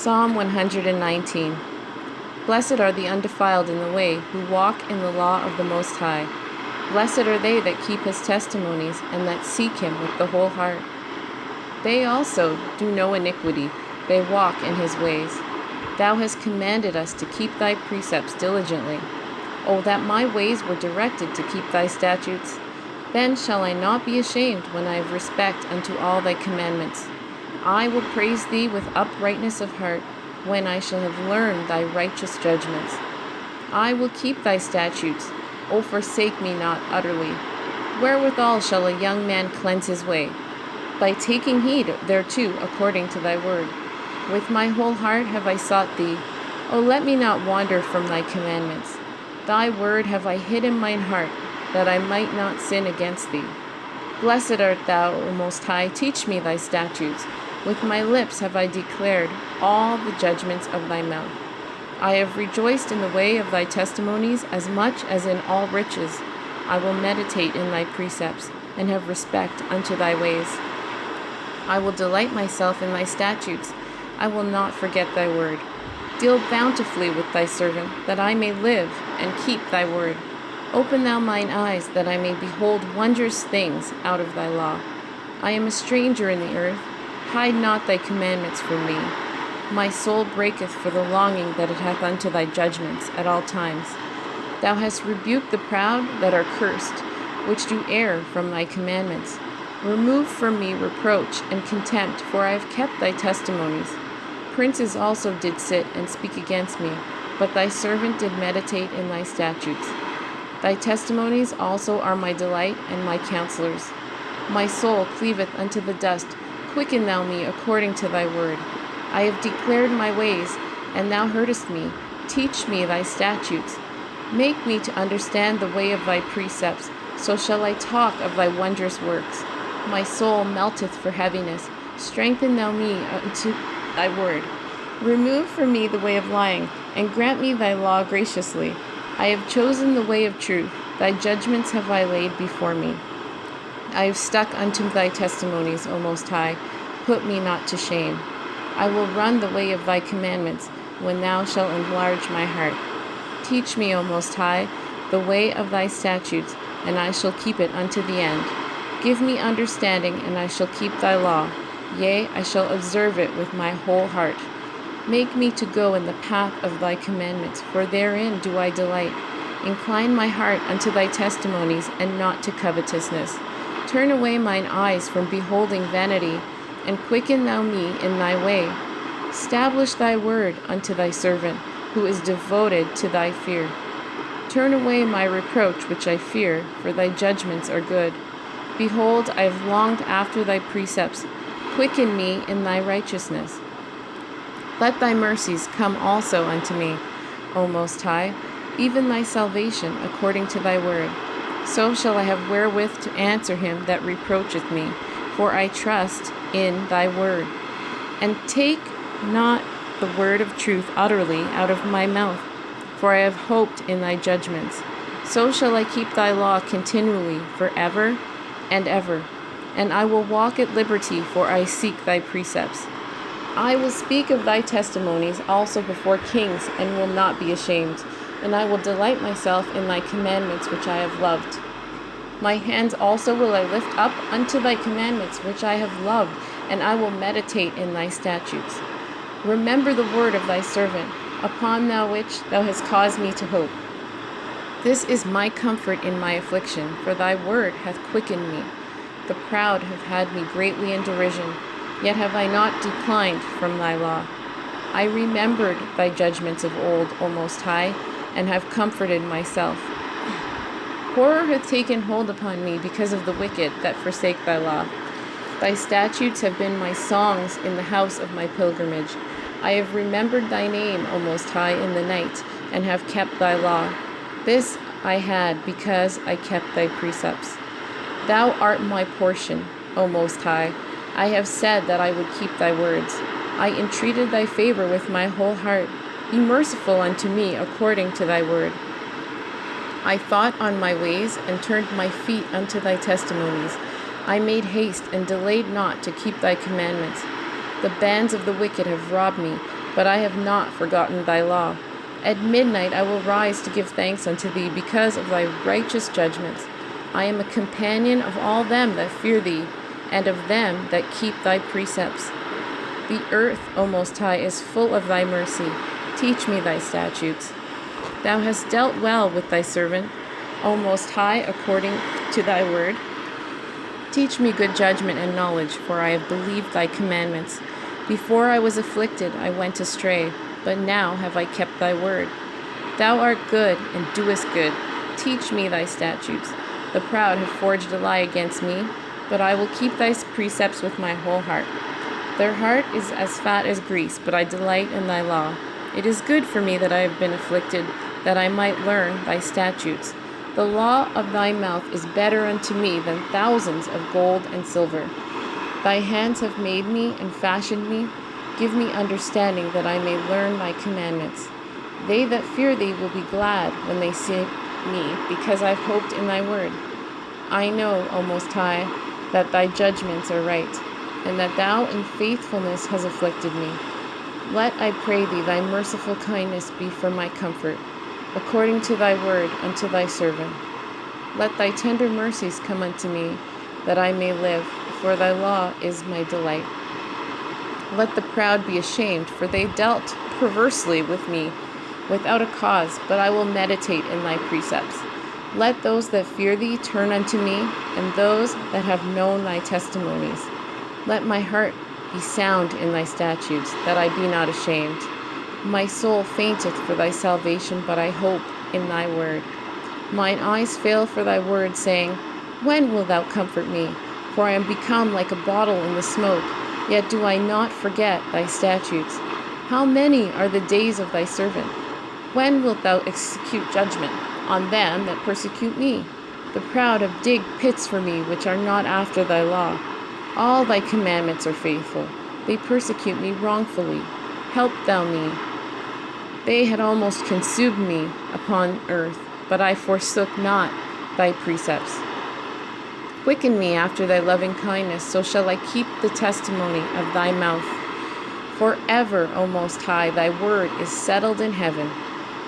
Psalm 119. Blessed are the undefiled in the way, who walk in the law of the Most High. Blessed are they that keep his testimonies, and that seek him with the whole heart. They also do no iniquity, they walk in his ways. Thou hast commanded us to keep thy precepts diligently. O that my ways were directed to keep thy statutes! Then shall I not be ashamed when I have respect unto all thy commandments. I will praise thee with uprightness of heart, when I shall have learned thy righteous judgments. I will keep thy statutes. O forsake me not utterly. Wherewithal shall a young man cleanse his way? By taking heed thereto according to thy word. With my whole heart have I sought thee. O let me not wander from thy commandments. Thy word have I hid in mine heart, that I might not sin against thee. Blessed art thou, O Most High, teach me thy statutes. With my lips have I declared all the judgments of thy mouth. I have rejoiced in the way of thy testimonies as much as in all riches. I will meditate in thy precepts, and have respect unto thy ways. I will delight myself in thy statutes. I will not forget thy word. Deal bountifully with thy servant, that I may live and keep thy word. Open thou mine eyes, that I may behold wondrous things out of thy law. I am a stranger in the earth. Hide not thy commandments from me. My soul breaketh for the longing that it hath unto thy judgments at all times. Thou hast rebuked the proud that are cursed, which do err from thy commandments. Remove from me reproach and contempt, for I have kept thy testimonies. Princes also did sit and speak against me, but thy servant did meditate in thy statutes. Thy testimonies also are my delight and my counselors. My soul cleaveth unto the dust. Quicken thou me according to thy word. I have declared my ways, and thou heardest me. Teach me thy statutes. Make me to understand the way of thy precepts, so shall I talk of thy wondrous works. My soul melteth for heaviness. Strengthen thou me unto thy word. Remove from me the way of lying, and grant me thy law graciously. I have chosen the way of truth. Thy judgments have I laid before me. I have stuck unto thy testimonies, O Most High. Put me not to shame. I will run the way of thy commandments, when thou shalt enlarge my heart. Teach me, O Most High, the way of thy statutes, and I shall keep it unto the end. Give me understanding, and I shall keep thy law. Yea, I shall observe it with my whole heart. Make me to go in the path of thy commandments, for therein do I delight. Incline my heart unto thy testimonies, and not to covetousness. Turn away mine eyes from beholding vanity, and quicken thou me in thy way. Establish thy word unto thy servant, who is devoted to thy fear. Turn away my reproach which I fear, for thy judgments are good. Behold, I have longed after thy precepts. Quicken me in thy righteousness. Let thy mercies come also unto me, O Most High, even thy salvation according to thy word. So shall I have wherewith to answer him that reproacheth me, for I trust in thy word. And take not the word of truth utterly out of my mouth, for I have hoped in thy judgments. So shall I keep thy law continually forever and ever, and I will walk at liberty, for I seek thy precepts. I will speak of thy testimonies also before kings, and will not be ashamed. And I will delight myself in thy commandments which I have loved. My hands also will I lift up unto thy commandments which I have loved, and I will meditate in thy statutes. Remember the word of thy servant, upon thou which thou hast caused me to hope. This is my comfort in my affliction, for thy word hath quickened me. The proud have had me greatly in derision, yet have I not declined from thy law. I remembered thy judgments of old, O Most High, and have comforted myself. Horror hath taken hold upon me because of the wicked that forsake thy law. Thy statutes have been my songs in the house of my pilgrimage. I have remembered thy name, O Most High, in the night, and have kept thy law. This I had because I kept thy precepts. Thou art my portion, O Most High. I have said that I would keep thy words. I entreated thy favor with my whole heart. Be merciful unto me according to thy word. I thought on my ways, and turned my feet unto thy testimonies. I made haste, and delayed not to keep thy commandments. The bands of the wicked have robbed me. but I have not forgotten thy law. At midnight I will rise to give thanks unto thee because of thy righteous judgments. I am a companion of all them that fear thee, and of them that keep thy precepts. The earth, O Most High, is full of thy mercy. Teach me thy statutes. Thou hast dealt well with thy servant, O Most High, according to thy word. Teach me good judgment and knowledge, for I have believed thy commandments. Before I was afflicted, I went astray, but now have I kept thy word. Thou art good and doest good. Teach me thy statutes. The proud have forged a lie against me, but I will keep thy precepts with my whole heart. Their heart is as fat as grease, but I delight in thy law. It is good for me that I have been afflicted, that I might learn thy statutes. The law of thy mouth is better unto me than thousands of gold and silver. Thy hands have made me and fashioned me. Give me understanding that I may learn thy commandments. They that fear thee will be glad when they see me, because I've hoped in thy word. I know, O Most High, that thy judgments are right, and that thou in faithfulness hast afflicted me. Let, I pray thee, thy merciful kindness be for my comfort, according to thy word unto thy servant. Let thy tender mercies come unto me, that I may live, for thy law is my delight. Let the proud be ashamed, for they dealt perversely with me without a cause, but I will meditate in thy precepts. Let those that fear thee turn unto me, and those that have known thy testimonies. Let my heart be sound in thy statutes, that I be not ashamed. My soul fainteth for thy salvation, but I hope in thy word. Mine eyes fail for thy word, saying, When wilt thou comfort me? For I am become like a bottle in the smoke, yet do I not forget thy statutes. How many are the days of thy servant? When wilt thou execute judgment on them that persecute me? The proud have digged pits for me, which are not after thy law. All thy commandments are faithful. They persecute me wrongfully. Help thou me. They had almost consumed me upon earth, but I forsook not thy precepts. Quicken me after thy loving kindness, so shall I keep the testimony of thy mouth. Forever, O Most High, thy word is settled in heaven.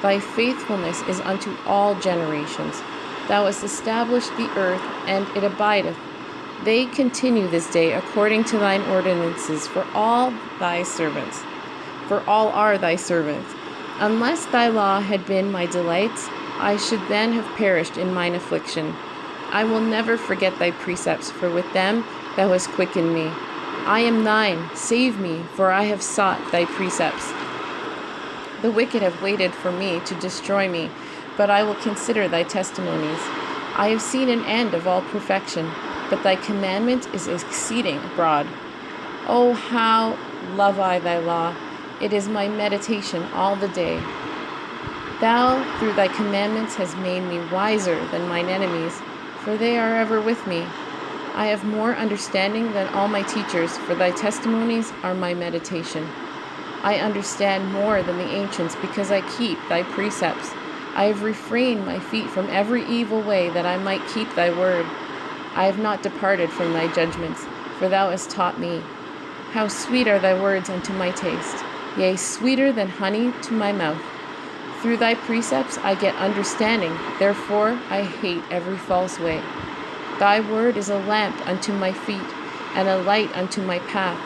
Thy faithfulness is unto all generations. Thou hast established the earth, and it abideth. They continue this day according to thine ordinances for all thy servants. For all are thy servants. Unless thy law had been my delights, I should then have perished in mine affliction. I will never forget thy precepts, for with them thou hast quickened me. I am thine, save me, for I have sought thy precepts. The wicked have waited for me to destroy me, but I will consider thy testimonies. I have seen an end of all perfection, but thy commandment is exceeding broad. Oh, how love I thy law! It is my meditation all the day. Thou, through thy commandments, hast made me wiser than mine enemies, for they are ever with me. I have more understanding than all my teachers, for thy testimonies are my meditation. I understand more than the ancients, because I keep thy precepts. I have refrained my feet from every evil way, that I might keep thy word. I have not departed from thy judgments, for thou hast taught me. How sweet are thy words unto my taste, yea, sweeter than honey to my mouth. Through thy precepts I get understanding, therefore I hate every false way. Thy word is a lamp unto my feet, and a light unto my path.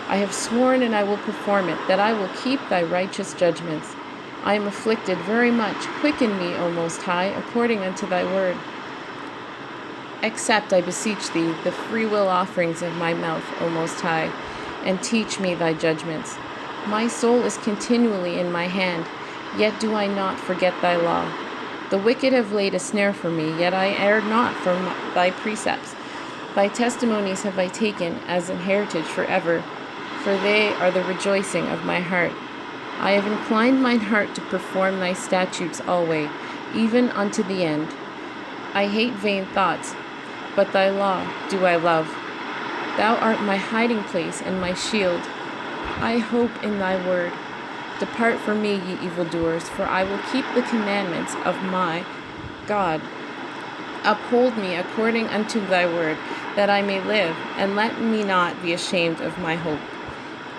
I have sworn, and I will perform it, that I will keep thy righteous judgments. I am afflicted very much. Quicken me, O Most High, according unto thy word. Accept, I beseech thee, the freewill offerings of my mouth, O Most High, and teach me thy judgments. My soul is continually in my hand, yet do I not forget thy law. The wicked have laid a snare for me, yet I erred not from thy precepts. Thy testimonies have I taken as an heritage forever, for they are the rejoicing of my heart. I have inclined mine heart to perform thy statutes alway, even unto the end. I hate vain thoughts, but thy law do I love. Thou art my hiding place and my shield. I hope in thy word. Depart from me, ye evildoers, for I will keep the commandments of my God. Uphold me according unto thy word, that I may live, and let me not be ashamed of my hope.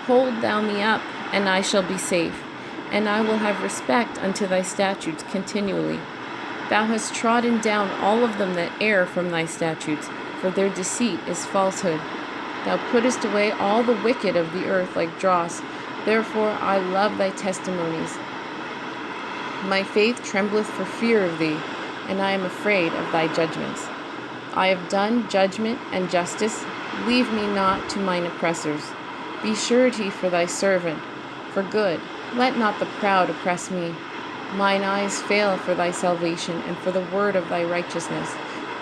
Hold thou me up and I shall be safe, and I will have respect unto thy statutes continually. Thou hast trodden down all of them that err from thy statutes, for their deceit is falsehood. Thou puttest away all the wicked of the earth like dross. Therefore I love thy testimonies. My faith trembleth for fear of thee, and I am afraid of thy judgments. I have done judgment and justice. Leave me not to mine oppressors. Be surety for thy servant, for good. Let not the proud oppress me. Mine eyes fail for thy salvation, and for the word of thy righteousness.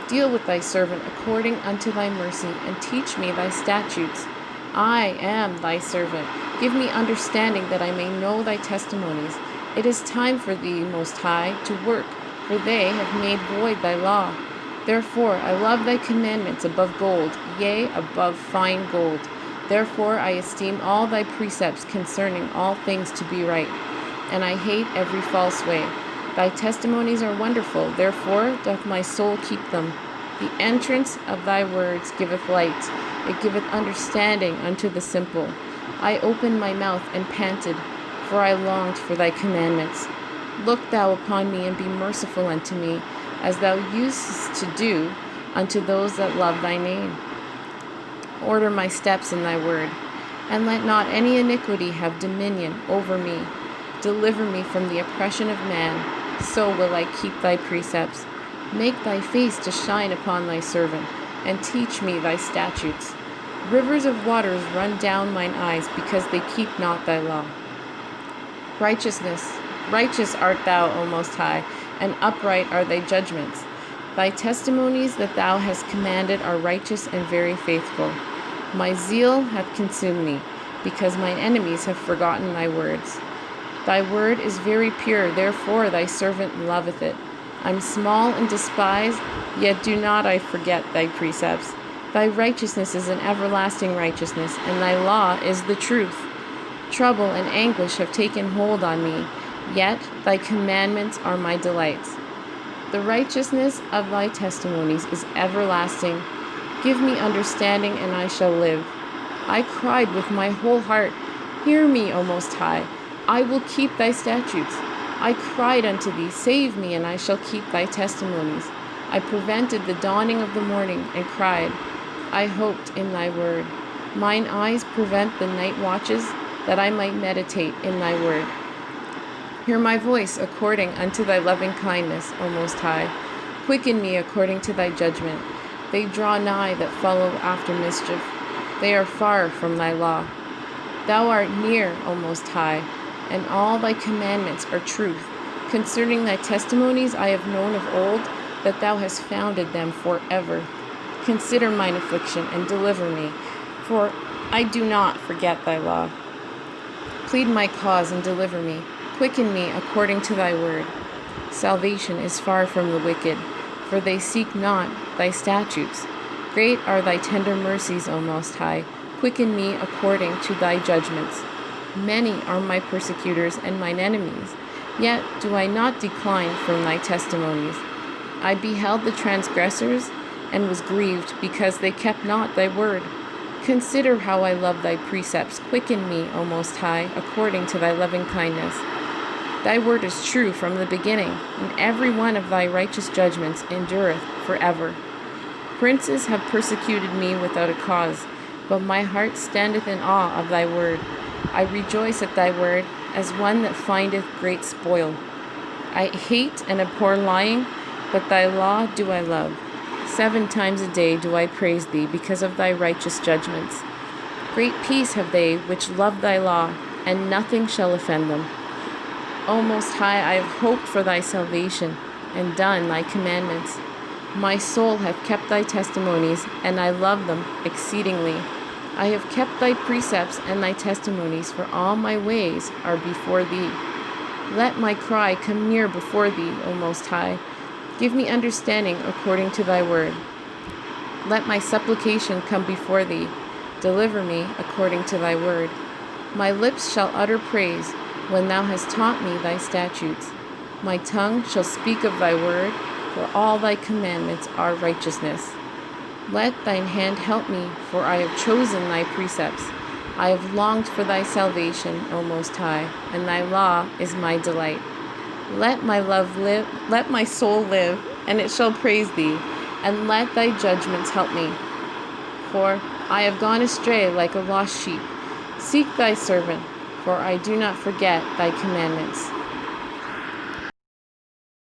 Deal with thy servant according unto thy mercy, and teach me thy statutes. I am thy servant. Give me understanding that I may know thy testimonies. It is time for thee, Most High, to work, for they have made void thy law. Therefore I love thy commandments above gold, yea, above fine gold. Therefore I esteem all thy precepts concerning all things to be right, and I hate every false way. Thy testimonies are wonderful, therefore doth my soul keep them. The entrance of thy words giveth light, it giveth understanding unto the simple. I opened my mouth and panted, for I longed for thy commandments. Look thou upon me and be merciful unto me, as thou usest to do unto those that love thy name. Order my steps in thy word, and let not any iniquity have dominion over me. Deliver me from the oppression of man, so will I keep thy precepts. Make thy face to shine upon thy servant, and teach me thy statutes. Rivers of waters run down mine eyes, because they keep not thy law. Righteous art thou, O Most High, and upright are thy judgments. Thy testimonies that thou hast commanded are righteous and very faithful. My zeal hath consumed me, because mine enemies have forgotten thy words. Thy word is very pure, therefore thy servant loveth it. I'm small and despised, yet do not I forget thy precepts. Thy righteousness is an everlasting righteousness, and thy law is the truth. Trouble and anguish have taken hold on me, yet thy commandments are my delights. The righteousness of thy testimonies is everlasting. Give me understanding, and I shall live. I cried with my whole heart, Hear me, O Most High. I will keep thy statutes. I cried unto thee, Save me, and I shall keep thy testimonies. I prevented the dawning of the morning, and cried. I hoped in thy word. Mine eyes prevent the night watches, that I might meditate in thy word. Hear my voice according unto thy loving kindness, O Most High. Quicken me according to thy judgment. They draw nigh that follow after mischief. They are far from thy law. Thou art near, O Most High, and all thy commandments are truth. Concerning thy testimonies I have known of old, that thou hast founded them forever. Consider mine affliction and deliver me, for I do not forget thy law. Plead my cause and deliver me. Quicken me according to thy word. Salvation is far from the wicked, for they seek not thy statutes. Great are thy tender mercies, O Most High. Quicken me according to thy judgments. Many are my persecutors and mine enemies, yet do I not decline from thy testimonies. I beheld the transgressors, and was grieved, because they kept not thy word. Consider how I love thy precepts. Quicken me, O Most High, according to thy loving kindness. Thy word is true from the beginning, and every one of thy righteous judgments endureth forever. Princes have persecuted me without a cause, but my heart standeth in awe of thy word. I rejoice at thy word, as one that findeth great spoil. I hate and abhor lying, but thy law do I love. 7 times a day do I praise thee, because of thy righteous judgments. Great peace have they which love thy law, and nothing shall offend them. O Most High, I have hoped for thy salvation, and done thy commandments. My soul hath kept thy testimonies, and I love them exceedingly. I have kept thy precepts and thy testimonies, for all my ways are before thee. Let my cry come near before thee, O Most High. Give me understanding according to thy word. Let my supplication come before thee. Deliver me according to thy word. My lips shall utter praise when thou hast taught me thy statutes. My tongue shall speak of thy word, for all thy commandments are righteousness. Let thine hand help me, for I have chosen thy precepts. I have longed for thy salvation, O Most High, and thy law is my delight. Let my soul live, and it shall praise thee, and let thy judgments help me. For I have gone astray like a lost sheep. Seek thy servant, for I do not forget thy commandments.